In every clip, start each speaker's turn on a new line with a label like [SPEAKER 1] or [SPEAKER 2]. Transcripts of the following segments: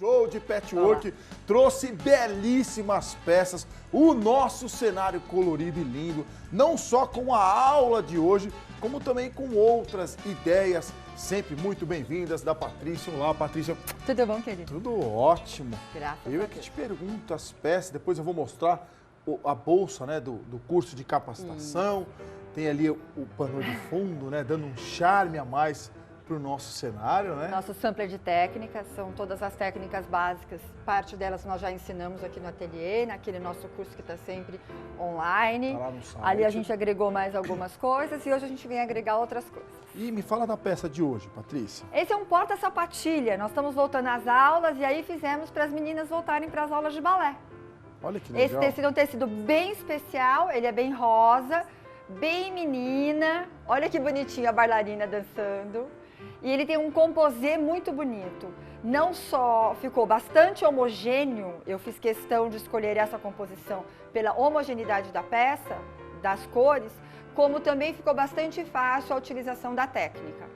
[SPEAKER 1] Show de patchwork, trouxe belíssimas peças, o nosso cenário colorido e lindo, não só com a aula de hoje, como também com outras ideias, sempre muito bem-vindas da Patrícia. Olá, Patrícia.
[SPEAKER 2] Tudo bom, querido?
[SPEAKER 1] Tudo ótimo.
[SPEAKER 2] Graças a
[SPEAKER 1] Eu
[SPEAKER 2] Deus.
[SPEAKER 1] que te pergunto as peças, depois eu vou mostrar a bolsa, né, do curso de capacitação, tem ali o pano de fundo, né, dando um charme a mais para o nosso cenário, né?
[SPEAKER 2] Nosso sampler de técnicas, são todas as técnicas básicas. Parte delas nós já ensinamos aqui no ateliê, naquele nosso curso que está sempre online.
[SPEAKER 1] Tá lá no site.
[SPEAKER 2] Ali a gente agregou mais algumas coisas e hoje a gente vem agregar outras coisas.
[SPEAKER 1] E me fala da peça de hoje, Patrícia.
[SPEAKER 2] Esse é um porta-sapatilha. Nós estamos voltando às aulas e aí fizemos para as meninas voltarem para as aulas de balé.
[SPEAKER 1] Olha que legal.
[SPEAKER 2] Esse tecido é um tecido bem especial, ele é bem rosa, bem menina. Olha que bonitinho a bailarina dançando. E ele tem um composê muito bonito. Não só ficou bastante homogêneo, eu fiz questão de escolher essa composição pela homogeneidade da peça, das cores, como também ficou bastante fácil a utilização da técnica.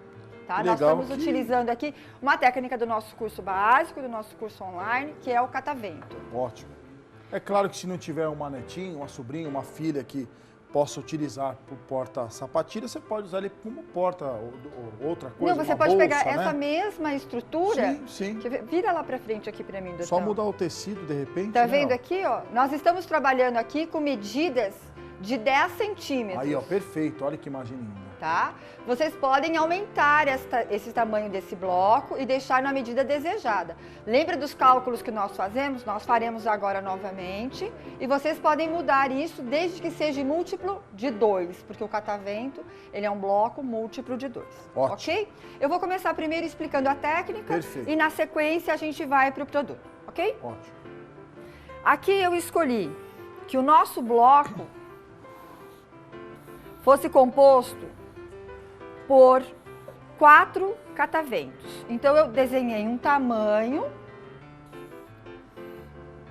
[SPEAKER 2] Tá? Nós estamos utilizando aqui uma técnica do nosso curso básico, do nosso curso online, que é o catavento.
[SPEAKER 1] Ótimo. É claro que se não tiver uma netinha, uma sobrinha, uma filha que possa utilizar para o porta-sapatilha, você pode usar ele como porta ou outra coisa.
[SPEAKER 2] Não, você
[SPEAKER 1] uma
[SPEAKER 2] pode
[SPEAKER 1] bolsa,
[SPEAKER 2] pegar
[SPEAKER 1] né?
[SPEAKER 2] essa mesma estrutura.
[SPEAKER 1] Sim, sim.
[SPEAKER 2] Vira lá pra frente aqui pra mim, doutor.
[SPEAKER 1] Só mudar o tecido, de repente.
[SPEAKER 2] Tá
[SPEAKER 1] né,
[SPEAKER 2] vendo
[SPEAKER 1] ó.
[SPEAKER 2] aqui, ó? Nós estamos trabalhando aqui com medidas de 10 centímetros.
[SPEAKER 1] Aí, ó, perfeito. Olha que imagem linda.
[SPEAKER 2] Tá? Vocês podem aumentar esse tamanho desse bloco e deixar na medida desejada. Lembra dos cálculos que nós fazemos? Nós faremos agora novamente. E vocês podem mudar isso desde que seja múltiplo de 2, porque o catavento ele é um bloco múltiplo de 2.
[SPEAKER 1] Ótimo.
[SPEAKER 2] Ok? Eu vou começar primeiro explicando a técnica.
[SPEAKER 1] Perfeito.
[SPEAKER 2] E na sequência a gente vai para o produto. Ok?
[SPEAKER 1] Ótimo.
[SPEAKER 2] Aqui eu escolhi que o nosso bloco fosse composto por 4 cataventos. Então eu desenhei um tamanho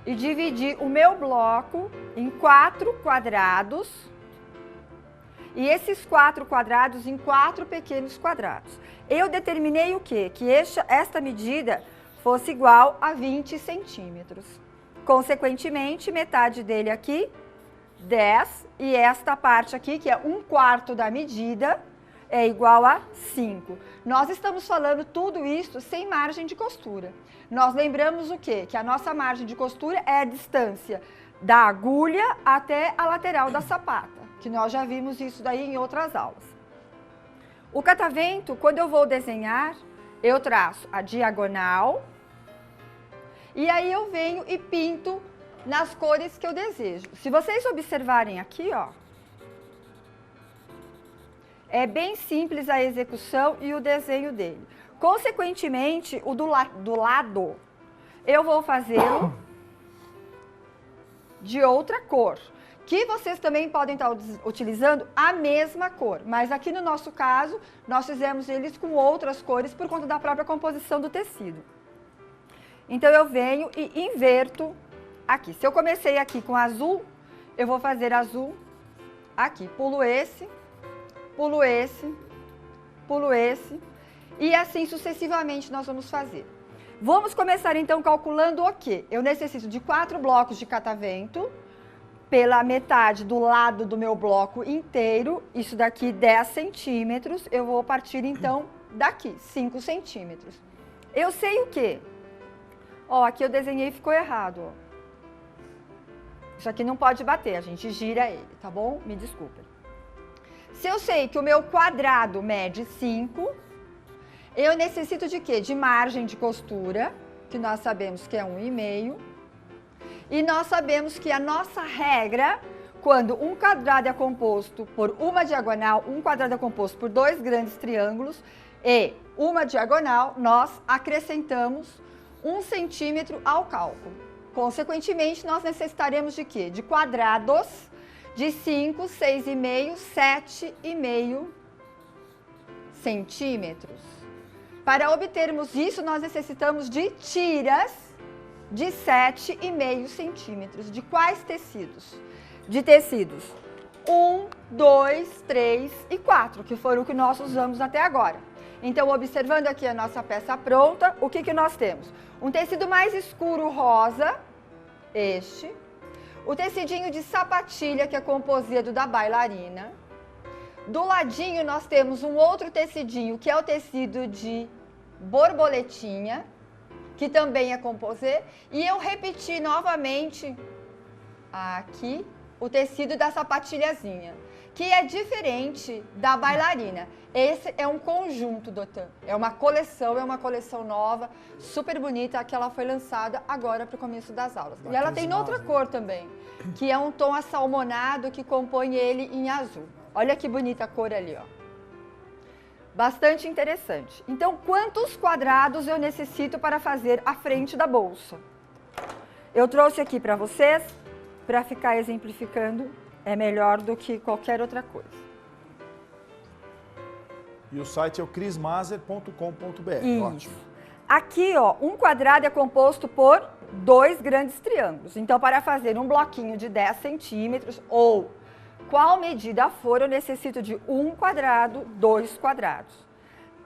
[SPEAKER 2] e dividi o meu bloco em 4 quadrados. E esses 4 quadrados em 4 pequenos quadrados. Eu determinei o quê? Que esta medida fosse igual a 20 centímetros. Consequentemente, metade dele aqui, 10, e esta parte aqui, que é 1/4 da medida, é igual a 5. Nós estamos falando tudo isso sem margem de costura. Nós lembramos o quê? Que a nossa margem de costura é a distância da agulha até a lateral da sapata, que nós já vimos isso daí em outras aulas. O catavento, quando eu vou desenhar, eu traço a diagonal e aí eu venho e pinto nas cores que eu desejo. Se vocês observarem aqui, ó, é bem simples a execução e o desenho dele. Consequentemente, o do lado, eu vou fazê-lo de outra cor. Que vocês também podem estar utilizando a mesma cor. Mas aqui no nosso caso, nós fizemos eles com outras cores por conta da própria composição do tecido. Então eu venho e inverto aqui. Se eu comecei aqui com azul, eu vou fazer azul aqui. Pulo esse, pulo esse, pulo esse. E assim sucessivamente nós vamos fazer. Vamos começar então calculando o quê? Eu necessito de 4 blocos de catavento pela metade do lado do meu bloco inteiro. Isso daqui 10 centímetros. Eu vou partir então daqui, 5 centímetros. Eu sei o quê? Ó, aqui eu desenhei e ficou errado, ó. Isso aqui não pode bater, a gente gira ele, tá bom? Me desculpem. Se eu sei que o meu quadrado mede 5, eu necessito de quê? De margem de costura, que nós sabemos que é 1,5. E nós sabemos que a nossa regra, quando um quadrado é composto por uma diagonal, um quadrado é composto por 2 grandes triângulos e uma diagonal, nós acrescentamos 1 centímetro ao cálculo. Consequentemente, nós necessitaremos de quê? De quadrados de 5, 6,5, 7,5 centímetros. Para obtermos isso, nós necessitamos de tiras de 7,5 centímetros. De quais tecidos? De tecidos 1, 2, 3 e 4, que foram o que nós usamos até agora. Então, observando aqui a nossa peça pronta, o que que nós temos? Um tecido mais escuro rosa, este. O tecidinho de sapatilha, que é composido da bailarina. Do ladinho, nós temos um outro tecidinho, que é o tecido de borboletinha, que também é composê. E eu repeti novamente aqui o tecido da sapatilhazinha, que é diferente da bailarina. Esse é um conjunto, Dotan. É uma coleção nova, super bonita, que ela foi lançada agora para o começo das aulas. E ela tem outra cor também, que é um tom assalmonado que compõe ele em azul. Olha que bonita a cor ali, ó. Bastante interessante. Então, quantos quadrados eu necessito para fazer a frente da bolsa? Eu trouxe aqui para vocês, para ficar exemplificando, é melhor do que qualquer outra coisa.
[SPEAKER 1] E o site é o crismaser.com.br. Ótimo.
[SPEAKER 2] Aqui, ó, um quadrado é composto por 2 grandes triângulos. Então, para fazer um bloquinho de 10 centímetros, ou qual medida for, eu necessito de 1 quadrado, 2 quadrados,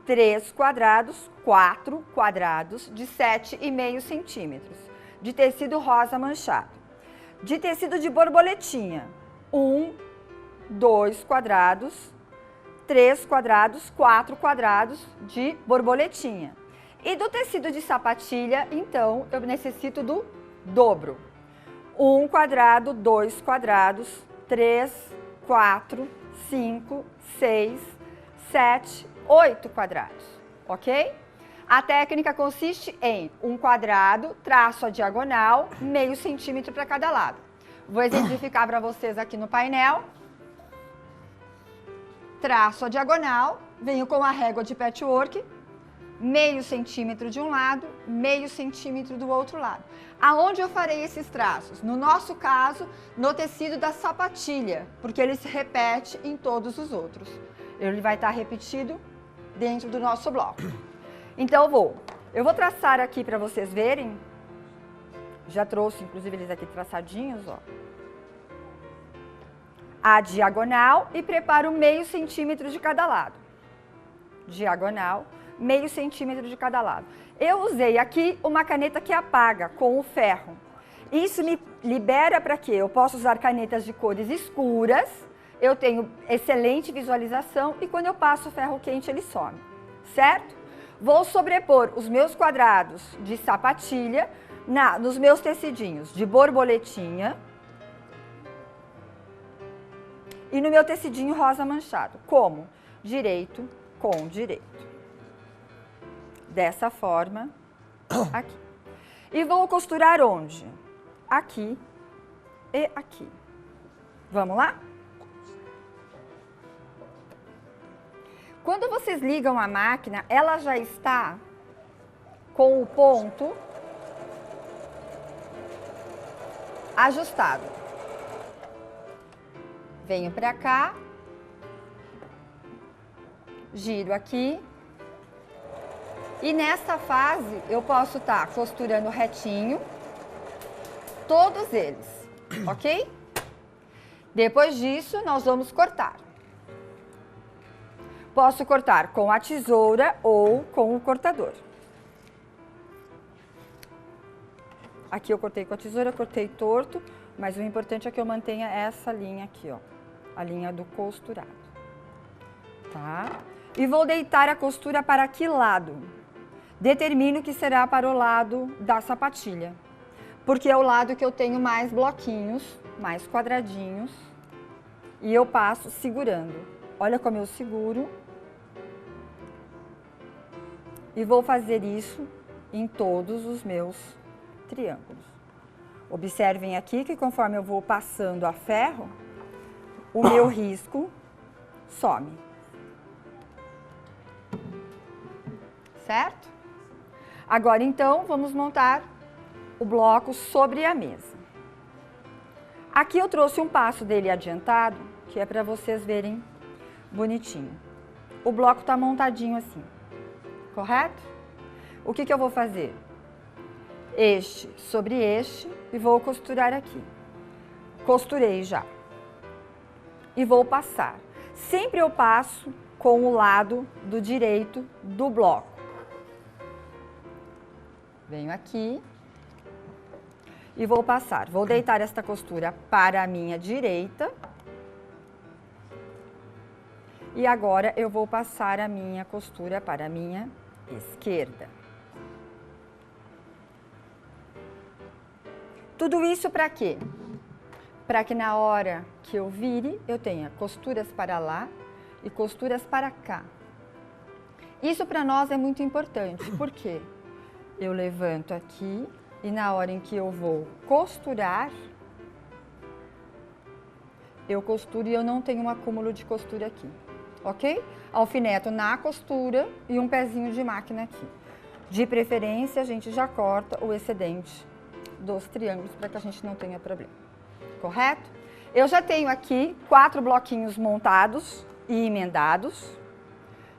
[SPEAKER 2] 3 quadrados, 4 quadrados de 7,5 centímetros, de tecido rosa manchado. De tecido de borboletinha, 1, 2 quadrados, 3 quadrados, 4 quadrados de borboletinha. E do tecido de sapatilha, então, eu necessito do dobro. 1 quadrado, 2 quadrados, 3, 4, 5, 6, 7, 8 quadrados, ok? A técnica consiste em 1 quadrado, traço a diagonal, meio centímetro para cada lado. Vou exemplificar para vocês aqui no painel. Traço a diagonal, venho com a régua de patchwork, meio centímetro de um lado, meio centímetro do outro lado. Aonde eu farei esses traços? No nosso caso, no tecido da sapatilha, porque ele se repete em todos os outros. Ele vai estar repetido dentro do nosso bloco. Então, eu vou traçar aqui para vocês verem. Já trouxe, inclusive, eles aqui traçadinhos, ó. A diagonal e preparo meio centímetro de cada lado. Diagonal, meio centímetro de cada lado. Eu usei aqui uma caneta que apaga com o ferro. Isso me libera para quê? Eu posso usar canetas de cores escuras, eu tenho excelente visualização e quando eu passo o ferro quente ele some, certo? Vou sobrepor os meus quadrados de sapatilha nos meus tecidinhos de borboletinha e no meu tecidinho rosa manchado. Como? Direito com direito. Dessa forma, aqui. E vou costurar onde? Aqui e aqui. Vamos lá? Quando vocês ligam a máquina, ela já está com o ponto ajustado. Venho para cá, giro aqui e nessa fase eu posso estar costurando retinho todos eles, ok? Depois disso, nós vamos cortar. Posso cortar com a tesoura ou com o cortador. Aqui eu cortei com a tesoura, cortei torto, mas o importante é que eu mantenha essa linha aqui, ó. A linha do costurado, tá? E vou deitar a costura para que lado? Determino que será para o lado da sapatilha, porque é o lado que eu tenho mais bloquinhos, mais quadradinhos, e eu passo segurando. Olha como eu seguro. E vou fazer isso em todos os meus triângulos. Observem aqui que conforme eu vou passando a ferro, o meu risco some. Certo? Agora, então, vamos montar o bloco sobre a mesa. Aqui eu trouxe um passo dele adiantado, que é para vocês verem bonitinho. O bloco está montadinho assim, correto? O que eu vou fazer? Este sobre este e vou costurar aqui. Costurei já. E vou passar. Sempre eu passo com o lado do direito do bloco. Venho aqui e vou passar. Vou deitar esta costura para a minha direita. E agora eu vou passar a minha costura para a minha esquerda. Tudo isso para quê? Para que na hora que eu vire, eu tenha costuras para lá e costuras para cá. Isso para nós é muito importante, porque eu levanto aqui e na hora em que eu vou costurar, eu costuro e eu não tenho um acúmulo de costura aqui, ok? Alfineto na costura e um pezinho de máquina aqui. De preferência, a gente já corta o excedente dos triângulos para que a gente não tenha problema, correto? Eu já tenho aqui 4 bloquinhos montados e emendados,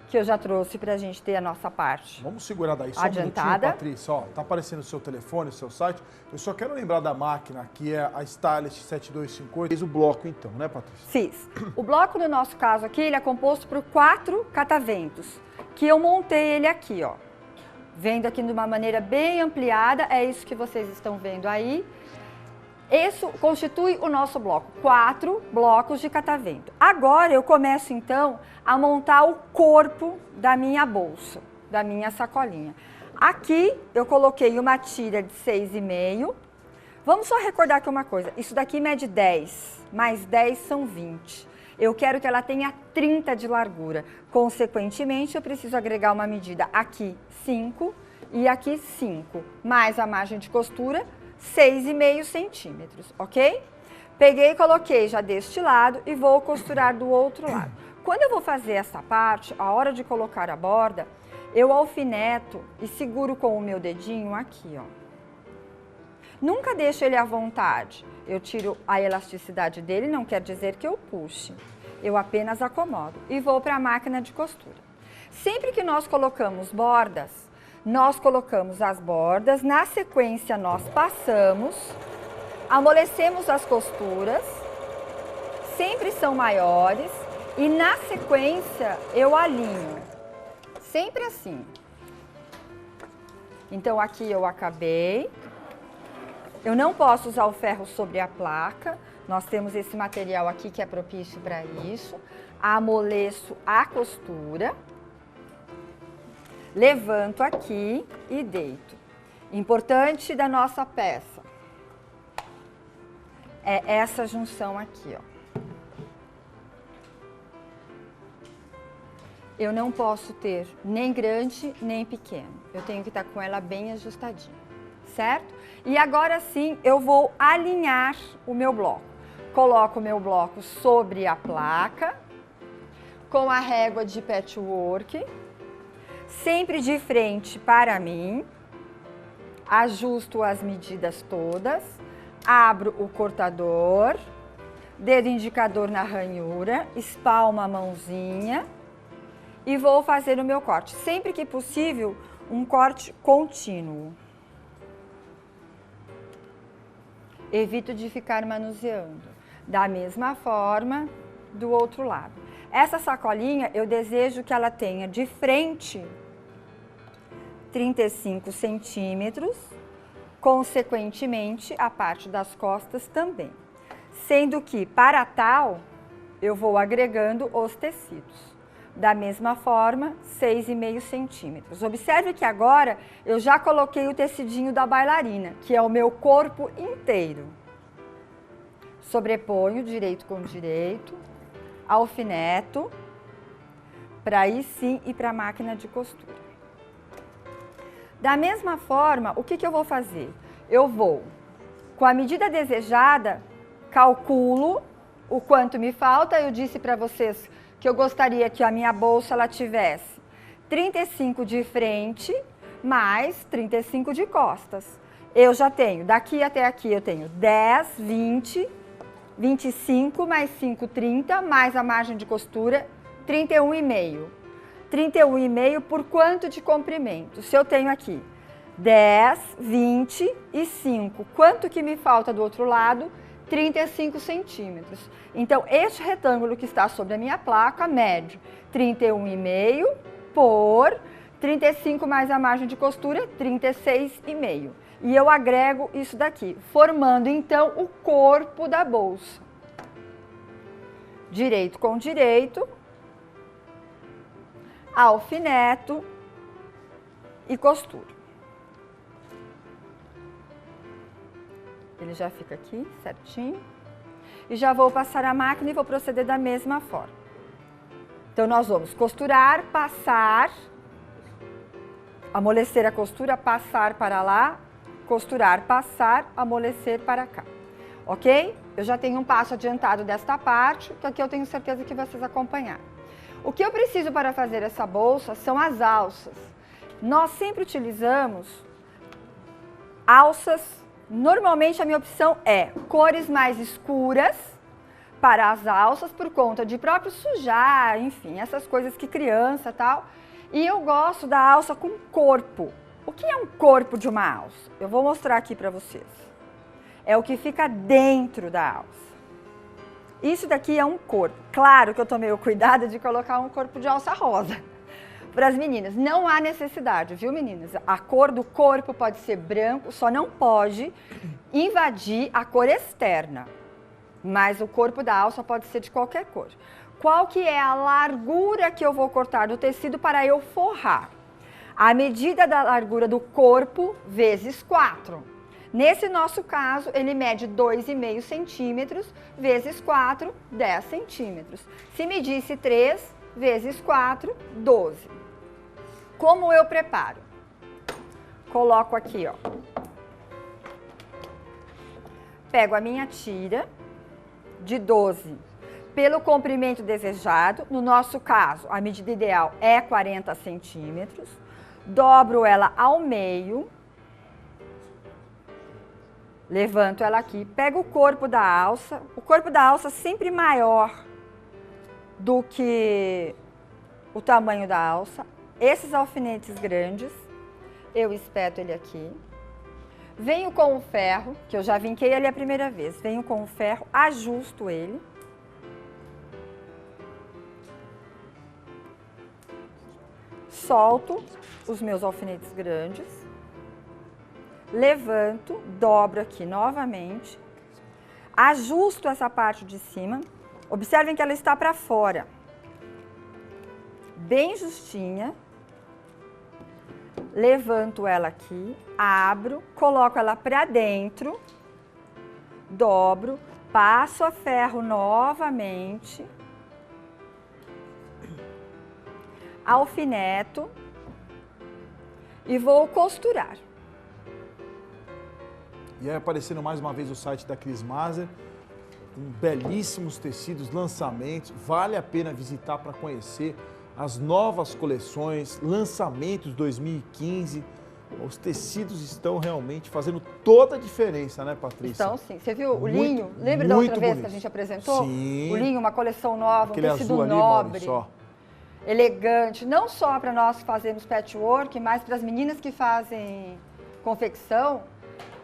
[SPEAKER 2] que eu já trouxe para a gente ter a nossa parte.
[SPEAKER 1] Vamos segurar daí só
[SPEAKER 2] adiantada.
[SPEAKER 1] Um minutinho, Patrícia. Ó, tá aparecendo o seu telefone, o seu site. Eu só quero lembrar da máquina, que é a Stylist 7258. Fez o bloco então, né, Patrícia?
[SPEAKER 2] Fiz. O bloco, no nosso caso aqui, ele é composto por 4 cataventos, que eu montei ele aqui, ó. Vendo aqui de uma maneira bem ampliada, é isso que vocês estão vendo aí. Isso constitui o nosso bloco, 4 blocos de catavento. Agora eu começo então a montar o corpo da minha bolsa, da minha sacolinha. Aqui eu coloquei uma tira de 6,5. Vamos só recordar aqui uma coisa, isso daqui mede 10, mais 10 são 20. Eu quero que ela tenha 30 de largura. Consequentemente, eu preciso agregar uma medida aqui 5 e aqui 5, mais a margem de costura 6,5 centímetros, ok? Peguei e coloquei já deste lado e vou costurar do outro lado. Quando eu vou fazer essa parte, a hora de colocar a borda, eu alfineto e seguro com o meu dedinho aqui, ó. Nunca deixo ele à vontade. Eu tiro a elasticidade dele, não quer dizer que eu puxe. Eu apenas acomodo e vou para a máquina de costura. Sempre que nós colocamos bordas, nós colocamos as bordas, na sequência nós passamos, amolecemos as costuras, sempre são maiores e na sequência eu alinho, sempre assim. Então aqui eu acabei. Eu não posso usar o ferro sobre a placa, nós temos esse material aqui que é propício para isso. Amoleço a costura, levanto aqui e deito. Importante da nossa peça é essa junção aqui, ó. Eu não posso ter nem grande nem pequeno, eu tenho que estar com ela bem ajustadinha. Certo? E agora sim eu vou alinhar o meu bloco. Coloco o meu bloco sobre a placa, com a régua de patchwork, sempre de frente para mim, ajusto as medidas todas, abro o cortador, dedo indicador na ranhura, espalmo a mãozinha e vou fazer o meu corte. Sempre que possível, um corte contínuo. Evito de ficar manuseando. Da mesma forma, do outro lado. Essa sacolinha, eu desejo que ela tenha de frente 35 centímetros, consequentemente, a parte das costas também. Sendo que, para tal, eu vou agregando os tecidos. Da mesma forma, 6,5 centímetros. Observe que agora eu já coloquei o tecidinho da bailarina, que é o meu corpo inteiro. Sobreponho direito com direito, alfineto, para aí sim ir para a máquina de costura. Da mesma forma, o que eu vou fazer? Eu vou, com a medida desejada, calculo o quanto me falta. Eu disse para vocês que eu gostaria que a minha bolsa ela tivesse 35 de frente, mais 35 de costas. Eu já tenho, daqui até aqui eu tenho 10, 20, 25, mais 5, 30, mais a margem de costura, 31,5. 31,5 por quanto de comprimento? Se eu tenho aqui 10, 20 e 5, quanto que me falta do outro lado? 35 centímetros. Então, este retângulo que está sobre a minha placa mede 31,5 por 35 mais a margem de costura, 36,5. E eu agrego isso daqui, formando então o corpo da bolsa. Direito com direito, alfineto e costura. Ele já fica aqui certinho. E já vou passar a máquina e vou proceder da mesma forma. Então, nós vamos costurar, passar, amolecer a costura, passar para lá, costurar, passar, amolecer para cá. Ok? Eu já tenho um passo adiantado desta parte, que aqui eu tenho certeza que vocês acompanharam. O que eu preciso para fazer essa bolsa são as alças. Nós sempre utilizamos alças. Normalmente a minha opção é cores mais escuras para as alças, por conta de próprio sujar, enfim, essas coisas que criança e tal. E eu gosto da alça com corpo. O que é um corpo de uma alça? Eu vou mostrar aqui para vocês. É o que fica dentro da alça. Isso daqui é um corpo. Claro que eu tomei o cuidado de colocar um corpo de alça rosa para as meninas. Não há necessidade, viu, meninas? A cor do corpo pode ser branco, só não pode invadir a cor externa. Mas o corpo da alça pode ser de qualquer cor. Qual que é a largura que eu vou cortar do tecido para eu forrar? A medida da largura do corpo vezes 4. Nesse nosso caso, ele mede 2,5 centímetros vezes 4, 10 centímetros. Se medisse 3 vezes 4, 12. Como eu preparo? Coloco aqui, ó. Pego a minha tira de 12 pelo comprimento desejado. No nosso caso, a medida ideal é 40 centímetros. Dobro ela ao meio. Levanto ela aqui. Pego o corpo da alça. O corpo da alça sempre maior do que o tamanho da alça. Esses alfinetes grandes, eu espeto ele aqui. Venho com o ferro, que eu já vinquei ali a primeira vez. Venho com o ferro, ajusto ele. Solto os meus alfinetes grandes. Levanto, dobro aqui novamente. Ajusto essa parte de cima. Observem que ela está para fora. Bem justinha. Levanto ela aqui, abro, coloco ela para dentro, dobro, passo a ferro novamente, alfineto e vou costurar.
[SPEAKER 1] E aí aparecendo mais uma vez o site da Cris Maser, com belíssimos tecidos, lançamentos, vale a pena visitar para conhecer as novas coleções, lançamentos 2015, os tecidos estão realmente fazendo toda a diferença, né, Patrícia?
[SPEAKER 2] Então, sim. Você viu o linho? Lembra da outra vez que a gente apresentou?
[SPEAKER 1] Sim.
[SPEAKER 2] O linho, uma coleção nova,
[SPEAKER 1] aquele
[SPEAKER 2] um tecido
[SPEAKER 1] azul ali,
[SPEAKER 2] nobre,
[SPEAKER 1] Maurício,
[SPEAKER 2] elegante. Não só para nós que fazemos patchwork, mas para as meninas que fazem confecção.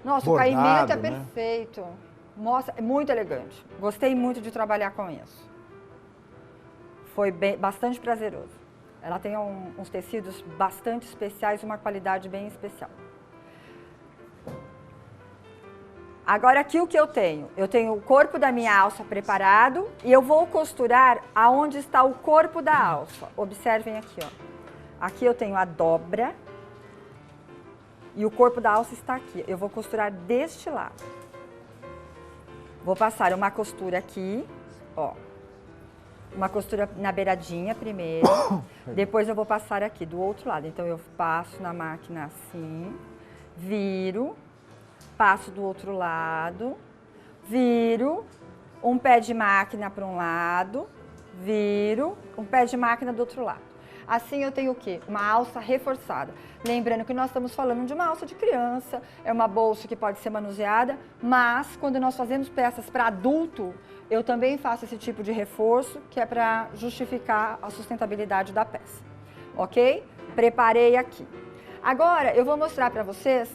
[SPEAKER 2] Nossa,
[SPEAKER 1] bordado,
[SPEAKER 2] o caimento é
[SPEAKER 1] né?
[SPEAKER 2] perfeito. Nossa, é muito elegante. Gostei muito de trabalhar com isso. Foi bastante prazeroso. Ela tem uns tecidos bastante especiais, uma qualidade bem especial. Agora aqui o que eu tenho? Eu tenho o corpo da minha alça preparado e eu vou costurar aonde está o corpo da alça. Observem aqui, ó. Aqui eu tenho a dobra e o corpo da alça está aqui. Eu vou costurar deste lado. Vou passar uma costura aqui, ó. Uma costura na beiradinha primeiro, depois eu vou passar aqui do outro lado. Então, eu passo na máquina assim, viro, passo do outro lado, viro, um pé de máquina para um lado, viro, um pé de máquina do outro lado. Assim eu tenho o quê? Uma alça reforçada. Lembrando que nós estamos falando de uma alça de criança, é uma bolsa que pode ser manuseada, mas quando nós fazemos peças para adulto, eu também faço esse tipo de reforço, que é para justificar a sustentabilidade da peça. Ok? Preparei aqui. Agora, eu vou mostrar para vocês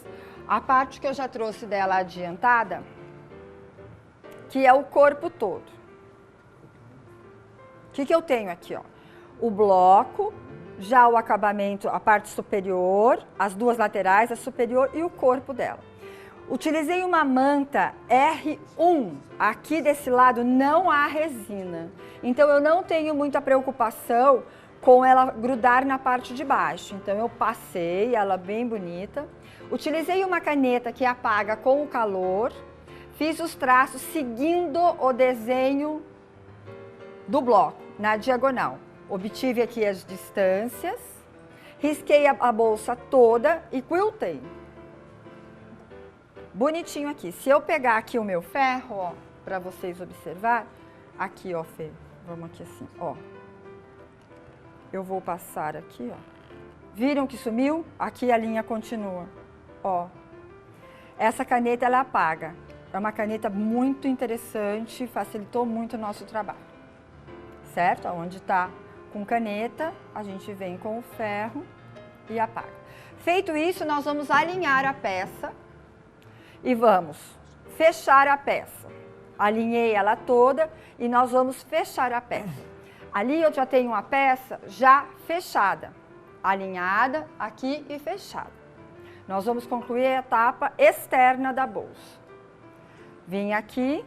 [SPEAKER 2] a parte que eu já trouxe dela adiantada, que é o corpo todo. O que eu tenho aqui, ó? O bloco, já o acabamento, a parte superior, as duas laterais, a superior e o corpo dela. Utilizei uma manta R1, aqui desse lado não há resina, então eu não tenho muita preocupação com ela grudar na parte de baixo. Então eu passei ela bem bonita, utilizei uma caneta que apaga com o calor, fiz os traços seguindo o desenho do bloco, na diagonal. Obtive aqui as distâncias, risquei a bolsa toda e quiltei. Bonitinho aqui. Se eu pegar aqui o meu ferro, ó, para vocês observar, aqui, ó, Fê, vamos aqui assim, ó. Eu vou passar aqui, ó. Viram que sumiu? Aqui a linha continua, ó. Essa caneta, ela apaga. É uma caneta muito interessante, facilitou muito o nosso trabalho. Certo? Onde está com caneta, a gente vem com o ferro e apaga. Feito isso, nós vamos alinhar a peça e vamos fechar a peça. Alinhei ela toda e nós vamos fechar a peça. Ali eu já tenho uma peça já fechada, alinhada aqui e fechada. Nós vamos concluir a etapa externa da bolsa. Vim aqui,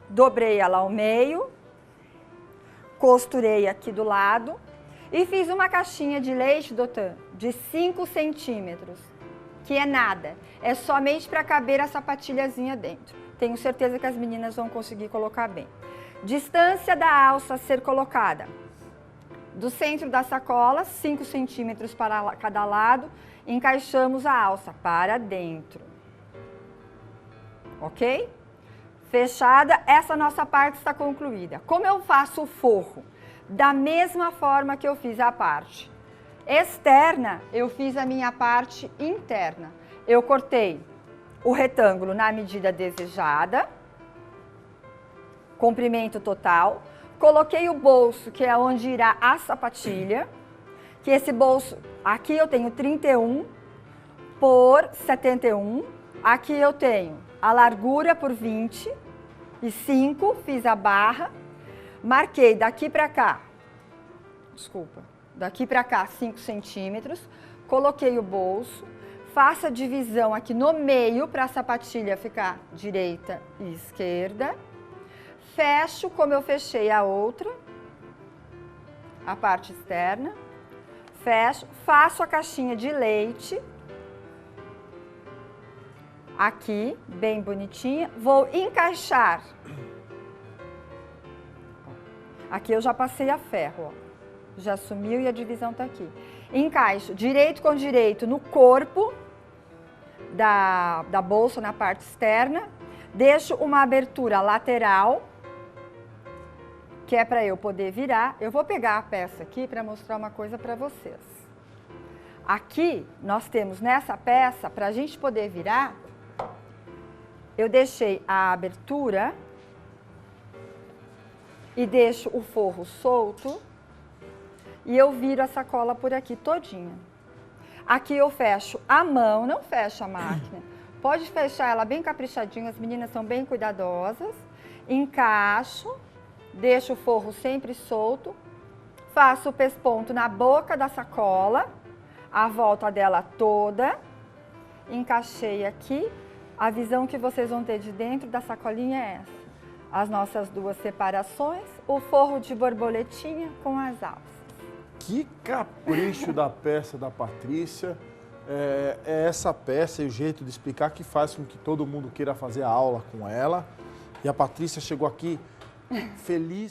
[SPEAKER 2] dobrei ela ao meio, costurei aqui do lado e fiz uma caixinha de leite, Dotan, de 5 centímetros, que é nada, é somente para caber a sapatilhazinha dentro. Tenho certeza que as meninas vão conseguir colocar bem. Distância da alça a ser colocada do centro da sacola, 5 centímetros para cada lado, encaixamos a alça para dentro. Ok? Fechada, essa nossa parte está concluída. Como eu faço o forro? Da mesma forma que eu fiz a parte externa, eu fiz a minha parte interna. Eu cortei o retângulo na medida desejada, comprimento total. Coloquei o bolso, que é onde irá a sapatilha, que esse bolso, aqui eu tenho 31 por 71, aqui eu tenho a largura por 25, fiz a barra, marquei daqui para cá, daqui para cá 5 centímetros, coloquei o bolso, faço a divisão aqui no meio para a sapatilha ficar direita e esquerda, fecho como eu fechei a outra, a parte externa, fecho, faço a caixinha de leite, aqui, bem bonitinha, vou encaixar. Aqui eu já passei a ferro, ó. Já sumiu e a divisão tá aqui. Encaixo direito com direito no corpo da bolsa, na parte externa, deixo uma abertura lateral, que é para eu poder virar. Eu vou pegar a peça aqui para mostrar uma coisa para vocês. Aqui, nós temos nessa peça, para a gente poder virar, eu deixei a abertura e deixo o forro solto e eu viro a sacola por aqui todinha. Aqui eu fecho a mão, não fecho a máquina. Pode fechar ela bem caprichadinha, as meninas são bem cuidadosas. Encaixo, deixo o forro sempre solto, faço o pesponto na boca da sacola, a volta dela toda, encaixei aqui. A visão que vocês vão ter de dentro da sacolinha é essa. As nossas duas separações, o forro de borboletinha com as alças.
[SPEAKER 1] Que capricho da peça da Patrícia. É essa peça e o jeito de explicar que faz com que todo mundo queira fazer a aula com ela. E a Patrícia chegou aqui feliz.